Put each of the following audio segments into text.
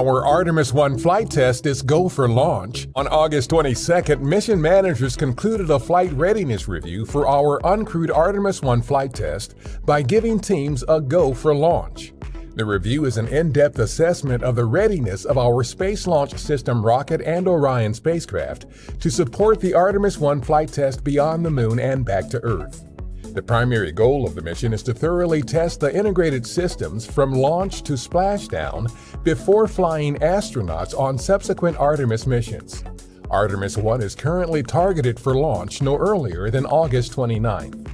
Our Artemis 1 flight test is go for launch. On August 22nd, mission managers concluded a flight readiness review for our uncrewed Artemis 1 flight test by giving teams a go for launch. The review is an in-depth assessment of the readiness of our Space Launch System rocket and Orion spacecraft to support the Artemis 1 flight test beyond the Moon and back to Earth. The primary goal of the mission is to thoroughly test the integrated systems from launch to splashdown before flying astronauts on subsequent Artemis missions. Artemis 1 is currently targeted for launch no earlier than August 29th.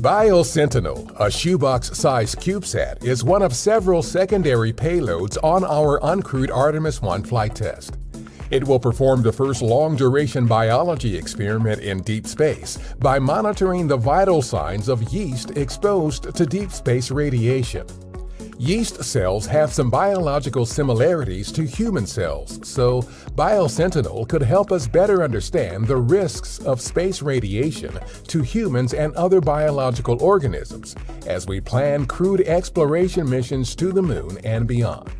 BioSentinel, a shoebox-sized CubeSat, is one of several secondary payloads on our uncrewed Artemis 1 flight test. It will perform the first long-duration biology experiment in deep space by monitoring the vital signs of yeast exposed to deep space radiation. Yeast cells have some biological similarities to human cells, so BioSentinel could help us better understand the risks of space radiation to humans and other biological organisms as we plan crewed exploration missions to the Moon and beyond.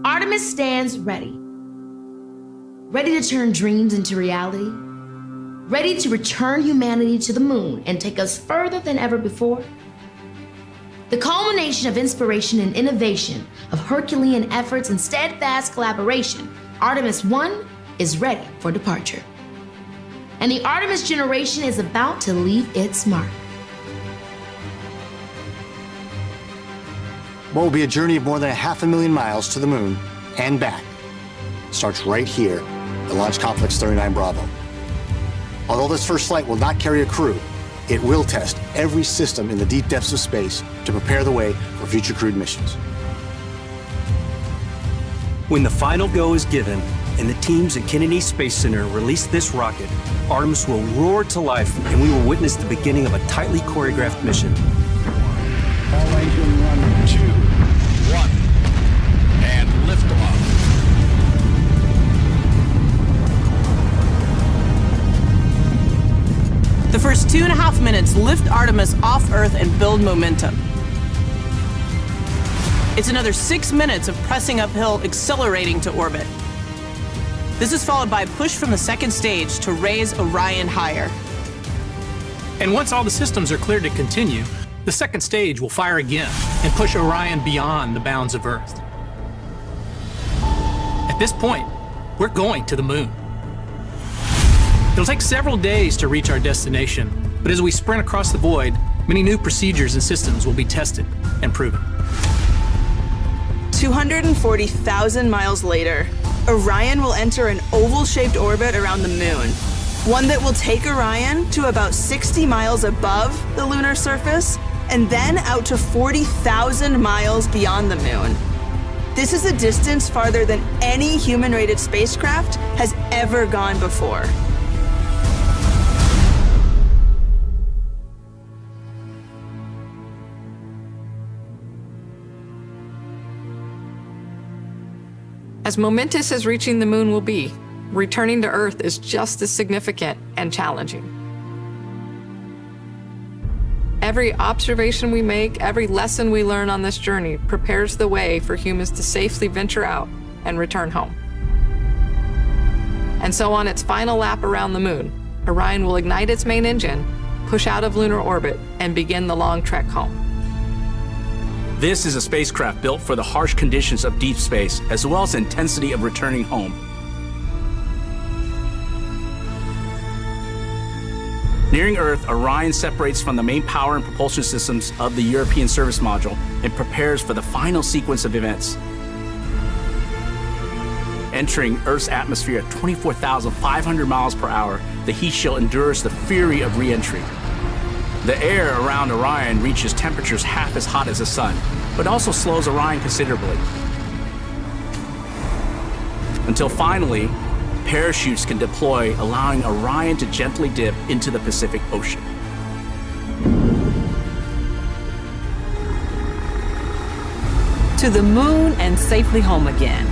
Artemis stands ready. Ready to turn dreams into reality. Ready to return humanity to the Moon and take us further than ever before. The culmination of inspiration and innovation, of Herculean efforts and steadfast collaboration, Artemis 1 is ready for departure. And the Artemis generation is about to leave its mark. What will be a journey of more than 500,000 miles to the Moon and back starts right here at Launch Complex 39 Bravo. Although this first flight will not carry a crew, it will test every system in the deep depths of space to prepare the way for future crewed missions. When the final go is given and the teams at Kennedy Space Center release this rocket, Artemis will roar to life and we will witness the beginning of a tightly choreographed mission. All engine 1, 2, 1, and liftoff. The first 2.5 minutes lift Artemis off Earth and build momentum. It's another 6 minutes of pressing uphill, accelerating to orbit. This is followed by a push from the second stage to raise Orion higher. And once all the systems are cleared to continue, the second stage will fire again and push Orion beyond the bounds of Earth. At this point, we're going to the Moon. It'll take several days to reach our destination, but as we sprint across the void, many new procedures and systems will be tested and proven. 240,000 miles later, Orion will enter an oval-shaped orbit around the Moon, one that will take Orion to about 60 miles above the lunar surface and then out to 40,000 miles beyond the Moon. This is a distance farther than any human-rated spacecraft has ever gone before. As momentous as reaching the Moon will be, returning to Earth is just as significant and challenging. Every observation we make, every lesson we learn on this journey prepares the way for humans to safely venture out and return home. And so on its final lap around the Moon, Orion will ignite its main engine, push out of lunar orbit, and begin the long trek home. This is a spacecraft built for the harsh conditions of deep space, as well as the intensity of returning home. Nearing Earth, Orion separates from the main power and propulsion systems of the European Service Module and prepares for the final sequence of events. Entering Earth's atmosphere at 24,500 miles per hour, the heat shield endures the fury of re-entry. The air around Orion reaches temperatures half as hot as the sun, but also slows Orion considerably. Until finally, parachutes can deploy, allowing Orion to gently dip into the Pacific Ocean. To the Moon and safely home again.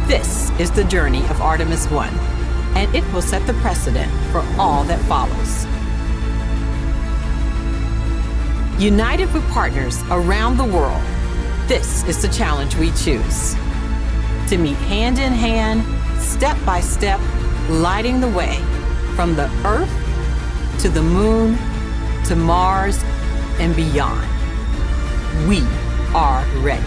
This is the journey of Artemis 1, and it will set the precedent for all that follows. United with partners around the world, This is the challenge we choose. To meet hand in hand, step by step, lighting the way from the Earth to the Moon to Mars and beyond. We are ready.